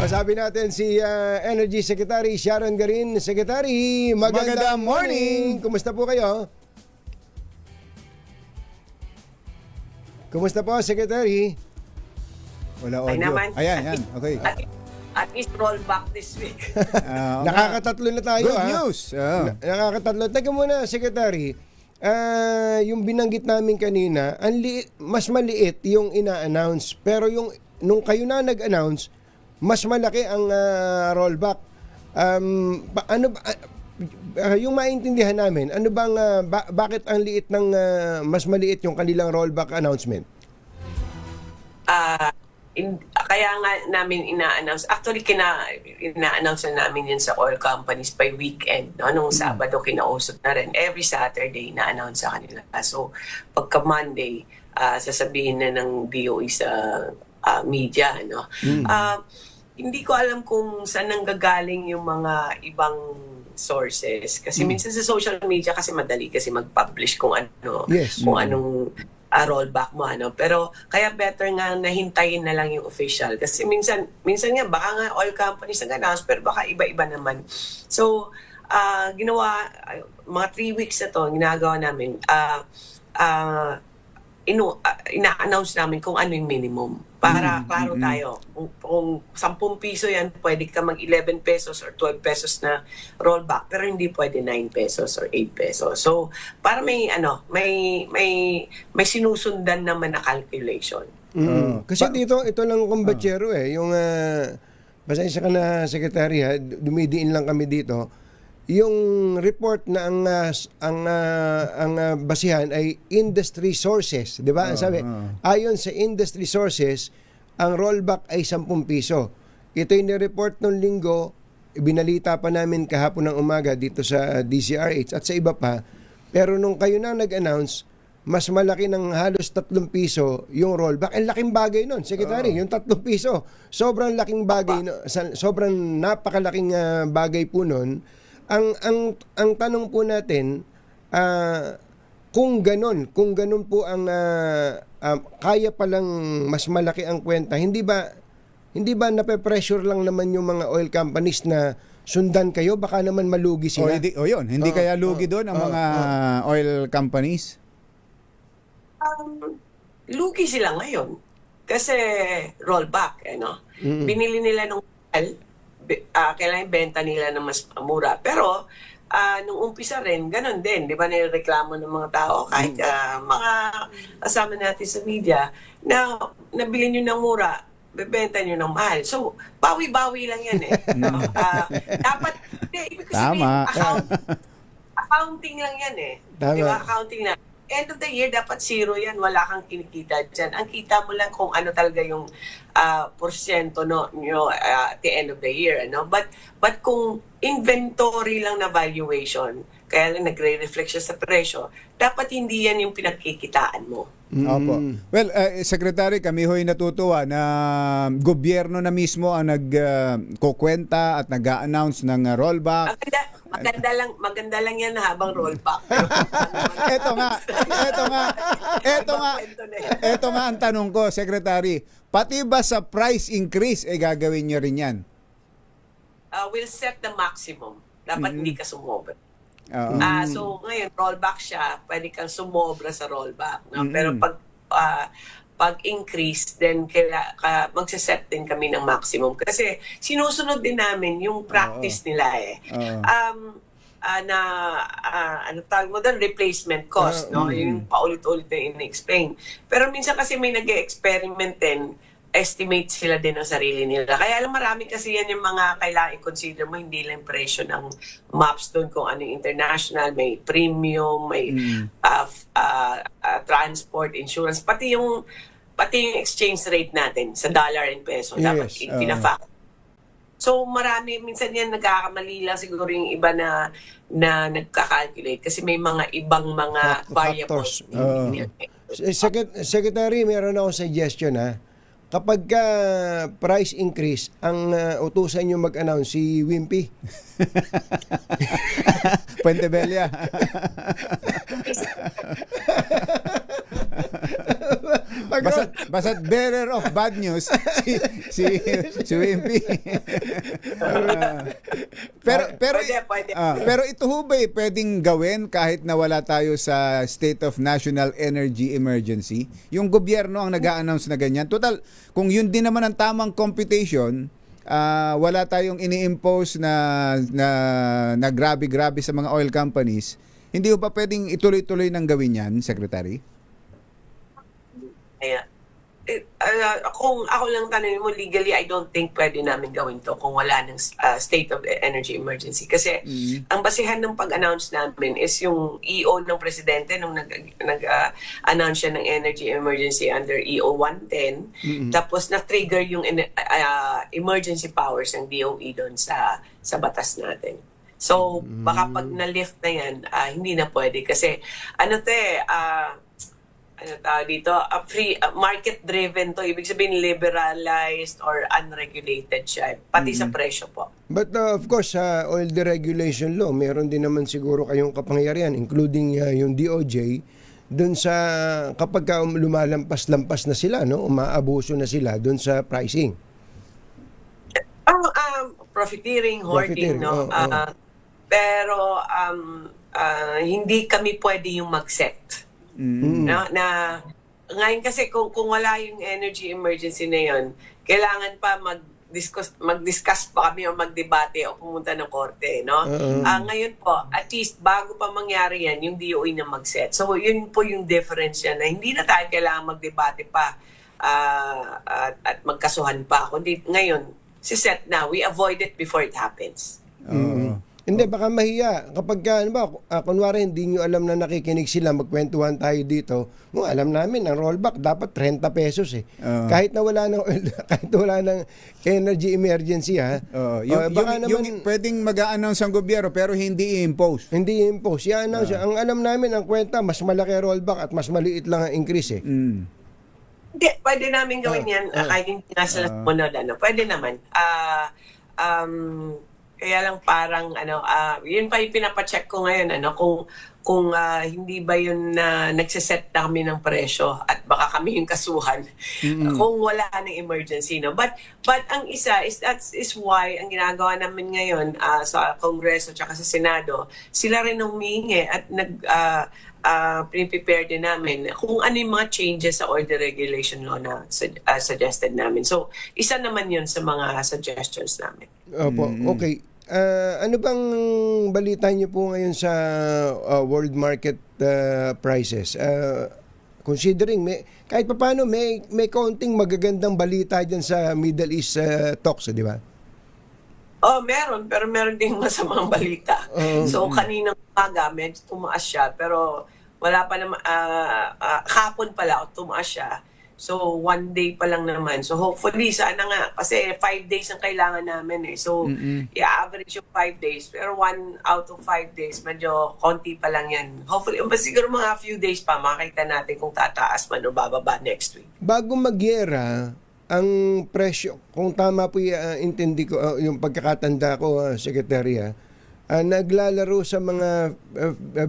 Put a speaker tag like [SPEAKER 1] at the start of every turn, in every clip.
[SPEAKER 1] Kasabi natin si Energy Secretary Sharon Garin. Secretary, magandang morning. Kumusta po kayo? Kumusta po, Secretary?
[SPEAKER 2] Wala audio. Ayan. Okay.
[SPEAKER 3] At least roll back this week.
[SPEAKER 1] Nakakatatlo na tayo.
[SPEAKER 2] Good news.
[SPEAKER 1] Nakakatatlo. Teka muna, Secretary. Yung binanggit namin kanina, mas maliit yung ina-announce. Pero nung kayo na nag-announce, mas malaki ang rollback. Yung maintindihan namin, ano bang bakit ang liit ng mas maliit yung kanilang rollback announcement?
[SPEAKER 3] Kaya nga namin ina-announce. Actually, ina-announce na namin yun sa oil companies by weekend. No? Nung Sabado, kinausap na rin. Every Saturday, ina-announce sa kanila. So, pagka Monday, sasabihin na ng DOE sa media. No? Hindi ko alam kung saan nanggagaling yung mga ibang sources. Kasi minsan sa social media kasi madali kasi mag-publish kung ano, kung anong rollback mo, ano. Pero kaya better nga nahintayin na lang yung official. Kasi minsan nga, baka nga oil companies nag-announce, pero baka iba-iba naman. So, ginawa, mga 3 weeks na to, ginagawa namin, ina-announce namin kung ano yung minimum. Para klaro tayo. Kung 10 piso yan, pwede ka mag 11 pesos or 12 pesos na rollback. Pero hindi pwede 9 pesos or 8 pesos. So, para may sinusundan naman na calculation.
[SPEAKER 1] Kasi ito lang kumbatsero yung pasensya ka na, Secretary, dumidiin lang kami dito. Yung report na ang basihan ay industry sources, 'di ba? Ang sabi, ayon sa industry sources, ang rollback ay 10 piso. Ito yung ni-report nung linggo, ibinalita pa namin kahapon ng umaga dito sa DZRH at sa iba pa. Pero nung kayo na nag-announce, mas malaki ng halos 3 piso yung rollback. Ang laking bagay nun, Secretary, yung 3 piso. Sobrang laking bagay, sobrang napakalaking bagay po nun. Ang tanong po natin, kung ganun po ang kaya palang mas malaki ang kwenta, hindi ba nape-pressure lang naman yung mga oil companies na sundan kayo, baka naman malugi sila?
[SPEAKER 2] Hindi kaya lugi doon ang mga oil companies?
[SPEAKER 3] Lugi sila ngayon kasi rollback, binili nila nung kailangan benta nila na mas mura. Pero, nung umpisa rin, ganun din. Di ba nireklamo ng mga tao, kahit mga kasama natin sa media, na nabili nyo ng mura, bebenta nyo ng mahal. So, bawi-bawi lang yan dapat, ibig sabihin, accounting lang yan Di ba? Accounting na. End of the year, dapat zero yan. Wala kang kinikita dyan. Ang kita mo lang kung ano talaga yung porsyento at the end of the year. But kung inventory lang na valuation, kaya lang nagre-reflect siya sa presyo, dapat hindi yan yung pinagkikitaan mo.
[SPEAKER 2] Opo. Well, Secretary, kami ho'y natutuwa na gobyerno na mismo ang nagkukwenta at nag-a-announce ng rollback.
[SPEAKER 3] Maganda lang yan habang rollback.
[SPEAKER 2] Ito nga ang tanong ko, Secretary. Pati ba sa price increase gagawin niyo rin yan?
[SPEAKER 3] We'll set the maximum. Dapat hindi ka sumobra. So ngayon, rollback siya, pwede kang sumobra sa rollback. Pero pag increase, then magsiset din kami ng maximum. Kasi sinusunod din namin yung practice nila ano tawag mo doon, replacement cost, yung paulit-ulit na in-explain. Pero minsan kasi may nag-experiment din, estimate sila din ng sarili nila. Kaya alam, marami kasi yan yung mga kailangan i-consider mo, hindi lang presyo ng maps doon kung ano yung international, may premium, may transport, insurance, pati yung exchange rate natin sa dollar and peso, dapat pina-fact. So marami, minsan yan nagkakamali lang siguro yung iba na nagka-calculate kasi may mga ibang mga variables.
[SPEAKER 1] Secretary, meron akong suggestion Kapag price increase, ang utusan nyo mag-announce si Wimpy.
[SPEAKER 2] Puente Bella. Basta't bearer of bad news si Wimpy. Pero
[SPEAKER 3] Pwede.
[SPEAKER 2] pero ito ho ba pwedeng gawin kahit na wala tayo sa state of national energy emergency? Yung gobyerno ang nag-a-announce na ganyan. Total, kung yun din naman ang tamang computation, wala tayong ini-impose na grabe-grabe sa mga oil companies, hindi ba pwedeng ituloy-tuloy nang gawin yan, Secretary?
[SPEAKER 3] Ayan. Kung ako lang tanongin mo, legally, I don't think pwede namin gawin to kung wala ng state of energy emergency. Kasi ang basihan ng pag-announce namin is yung EO ng presidente nung nag-announce siya ng energy emergency under EO 110. Tapos na-trigger yung emergency powers ng DOE doon sa batas natin. So, baka pag na-lift na yan, hindi na pwede. Kasi, dito, free market-driven to. Ibig sabihin, liberalized or unregulated siya. Pati sa presyo po.
[SPEAKER 1] But of course, sa oil deregulation law, meron din naman siguro kayong kapangyarihan, including yung DOJ, dun sa kapag lumalampas-lampas na sila, no, umaabuso na sila dun sa pricing.
[SPEAKER 3] Profiteering, hoarding, no? Pero hindi kami pwede yung mag-set. No, na ngayon kasi kung wala yung energy emergency na yon, kailangan pa mag-discuss pa kami o magdebate o pumunta ng korte, no? Ngayon po, at least bago pa mangyari yan, yung DOE na mag-set. So yun po yung difference yan, na hindi na tayo kailangan magdebate pa at magkasuhan pa. Kundi ngayon, si set na, we avoid it before it happens.
[SPEAKER 1] Hindi, baka mahiya. Kapag, kunwari, hindi nyo alam na nakikinig sila, magkwentuhan tayo dito, alam namin, ang rollback dapat 30 pesos eh. Kahit na wala ng kahit wala ng energy emergency, ha?
[SPEAKER 2] Yung pwedeng mag-a-announce ang gobyerno pero hindi i-impose.
[SPEAKER 1] Hindi i-impose. I-announce. Ang alam namin, ang kwenta, mas malaki rollback at mas maliit lang ang increase eh.
[SPEAKER 3] Hindi, pwede namin gawin yan. Kahit hindi nasa munod, pwede naman. Kaya lang parang yun pa yung pinapacheck ko ngayon kung hindi ba yun na nagsiset na kami ng presyo at baka kami yung kasuhan kung wala ng emergency, no. But ang isa is why ang ginagawa namin ngayon sa Kongreso at sa Senado, sila rin humihingi at prepare din namin kung ano yung mga changes sa order regulation law na suggested namin. So, isa naman yun sa mga suggestions namin.
[SPEAKER 1] Opo, okay. Ano bang balita niyo po ngayon sa world market prices? Considering kahit papaano may kaunting magagandang balita diyan sa Middle East talks, di ba?
[SPEAKER 3] Meron, pero meron ding masamang balita. So kaninang umaga medyo tumaas siya, pero wala pa naman hapon pala tumaas siya. So, 1 day pa lang naman. So, hopefully, sana nga. Kasi 5 days ang kailangan namin eh. So, i-average yung 5 days. Pero 1 out of 5 days, medyo konti pa lang yan. Hopefully, siguro mga few days pa, makita natin kung tataas man o bababa next week.
[SPEAKER 1] Bago magyera, ang presyo, kung tama po intindi ko, yung pagkakatanda ko, Secretary, naglalaro sa mga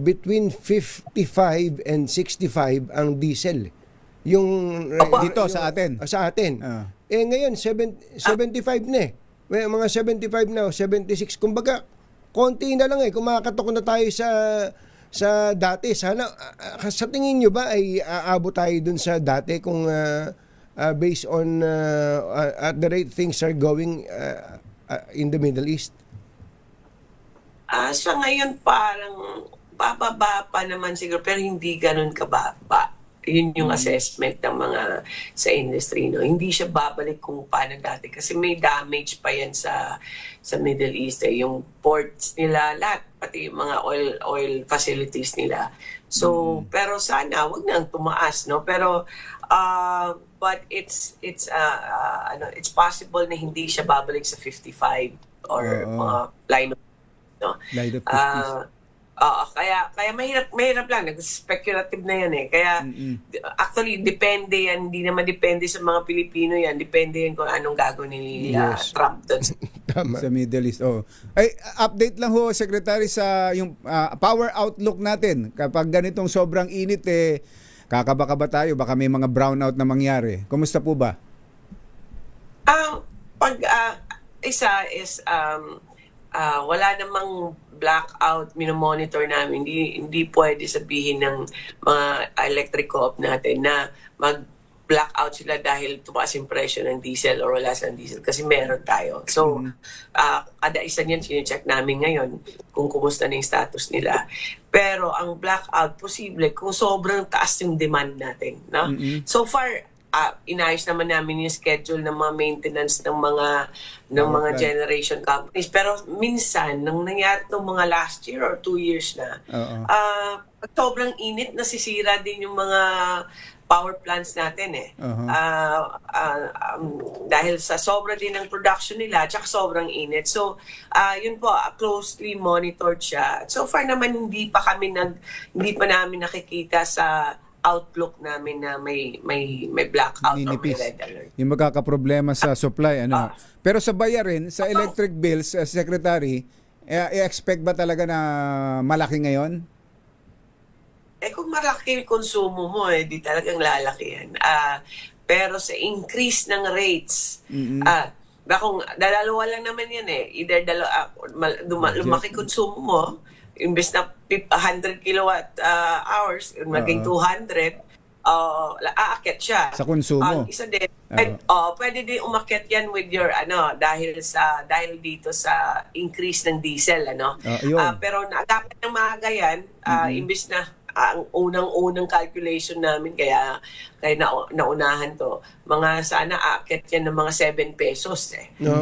[SPEAKER 1] between 55 and 65 ang diesel. Yung
[SPEAKER 2] dito sa atin.
[SPEAKER 1] Sa atin. Ngayon 75 na eh. May mga 75 na o 76. Kumbaga, konti na lang eh. Kumakatok na tayo sa dati. Sana sa tingin nyo ba ay aabot tayo dun sa dati kung based on at the rate things are going in the Middle East?
[SPEAKER 3] Sa ngayon parang bababa pa naman siguro pero hindi ganun kababa. Yun yung assessment ng mga sa industry, no. Hindi siya babalik kung paano dati kasi may damage pa yan sa Middle East eh. Yung ports nila lahat, pati yung mga oil facilities nila. So pero sana wag nang tumaas, no. Pero but it's possible na hindi siya babalik sa 55 or mga line of, no.
[SPEAKER 2] Line of 50s.
[SPEAKER 3] Kaya mahirap lang, nag-speculative na yan eh. Kaya actually depende yan, hindi naman depende sa mga Pilipino yan, depende yan kung anong gagawin nila Trump doon.
[SPEAKER 1] Tama.
[SPEAKER 2] Sa Middle East. Ay, update lang ho, Secretary, sa yung power outlook natin. Kapag ganitong sobrang init kakaba ba tayo? Baka may mga brownout na mangyari. Kumusta po ba?
[SPEAKER 3] Pag isa is wala namang blackout, minomonitor namin. Hindi pwede sabihin ng mga electric co-op natin na mag-blackout sila dahil tumaas yung presyo ng diesel or wala silang diesel kasi meron tayo. So, kada isa niyan sine-check namin ngayon kung kumusta na yung status nila. Pero ang blackout, posible kung sobrang taas yung demand natin. No? So far, inayos naman namin yung schedule ng mga maintenance ng mga generation companies. Pero minsan, nung nangyari itong mga last year or 2 years na, sobrang init, nasisira din yung mga power plants natin eh. Dahil sa sobra din ng production nila, tsaka sobrang init. So, yun po, closely monitored siya. So far naman, hindi pa namin nakikita sa outlook namin na may blackout or may red alert.
[SPEAKER 2] Yung magkakaproblema sa supply, ano. Pero sa bayarin, sa electric bills, Secretary, i-expect ba talaga na malaki ngayon?
[SPEAKER 3] Kung malaki yung konsumo mo, di talagang lalaki yan. Pero sa increase ng rates, kung dalawa lang naman yan either lumaki konsumo mo, imbes na 100 kilowatt hours, maging 200, aakyat siya.
[SPEAKER 2] Sa konsumo.
[SPEAKER 3] Isa din, pwede din umakyat yan with your, dahil dito sa increase ng diesel, pero naagapan ng maaga yan, imbes na, ang unang calculation namin, kaya naunahan to, sana aakyat yan ng mga 7 pesos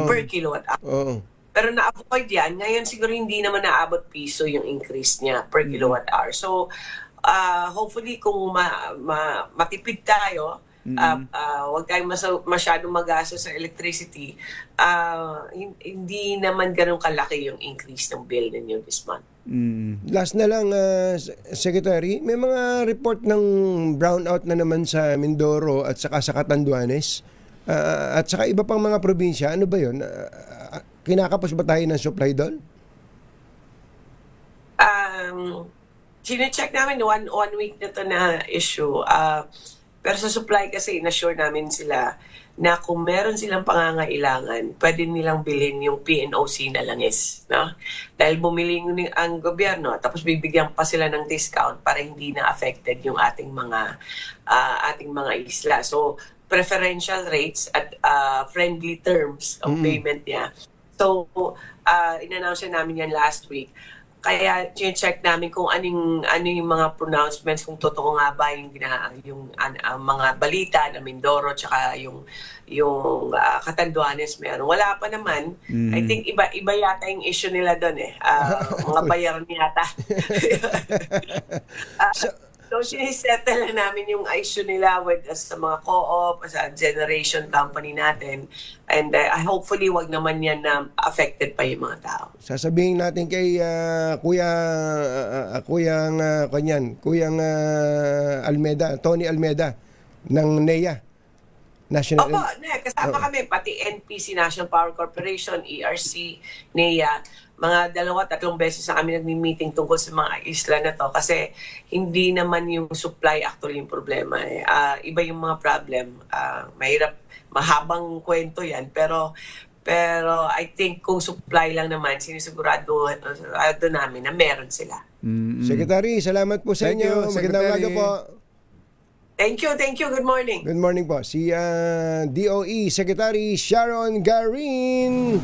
[SPEAKER 3] per kilowatt hour. Pero na-avoid yan. Ngayon siguro hindi naman naabot piso yung increase niya per kilowatt hour. So, hopefully kung matipid tayo, huwag tayong masyadong magastos sa electricity, hindi naman ganun kalaki yung increase ng bill ninyo this month.
[SPEAKER 1] Last na lang, Secretary, may mga report ng brownout na naman sa Mindoro at saka sa Catanduanes at saka iba pang mga probinsya. Ano ba yun? Kinakapos ba tayo ng supply doon?
[SPEAKER 3] Sine-check namin one week na to na issue. Pero sa supply kasi, na-sure namin sila na kung meron silang pangangailangan, pwede nilang bilhin yung PNOC na langis. No? Dahil bumili ang gobyerno, tapos bibigyan pa sila ng discount para hindi na affected yung ating mga isla. So, preferential rates at friendly terms of payment niya. So, in-announce namin yan last week. Kaya check namin kung ano yung mga pronouncements, kung totoo nga ba yung mga balita na Mindoro tsaka yung Catanduanes meron. Wala pa naman. I think iba yata yung issue nila doon mga bayaran yata. So, sinisettle na namin yung issue nila sa mga co-op, sa generation company natin. And hopefully, wag naman yan na affected pa yung mga tao.
[SPEAKER 1] Sasabihin natin kay Kuyang Almeda, Tony Almeda ng NEA. National.
[SPEAKER 3] Kasama kami, pati NPC, National Power Corporation, ERC, NEA. Mga 2-3 beses na kami nagmi-meeting tungkol sa mga isla na to kasi hindi naman yung supply actually yung problema. Iba yung mga problem. Mahirap, mahabang kwento yan. Pero I think kung supply lang naman, sinisigurado namin na meron sila.
[SPEAKER 1] Secretary, salamat po sa inyo. Magandang umaga po.
[SPEAKER 3] Thank you. Good morning.
[SPEAKER 1] Good morning po. Si DOE Secretary Sharon Garin.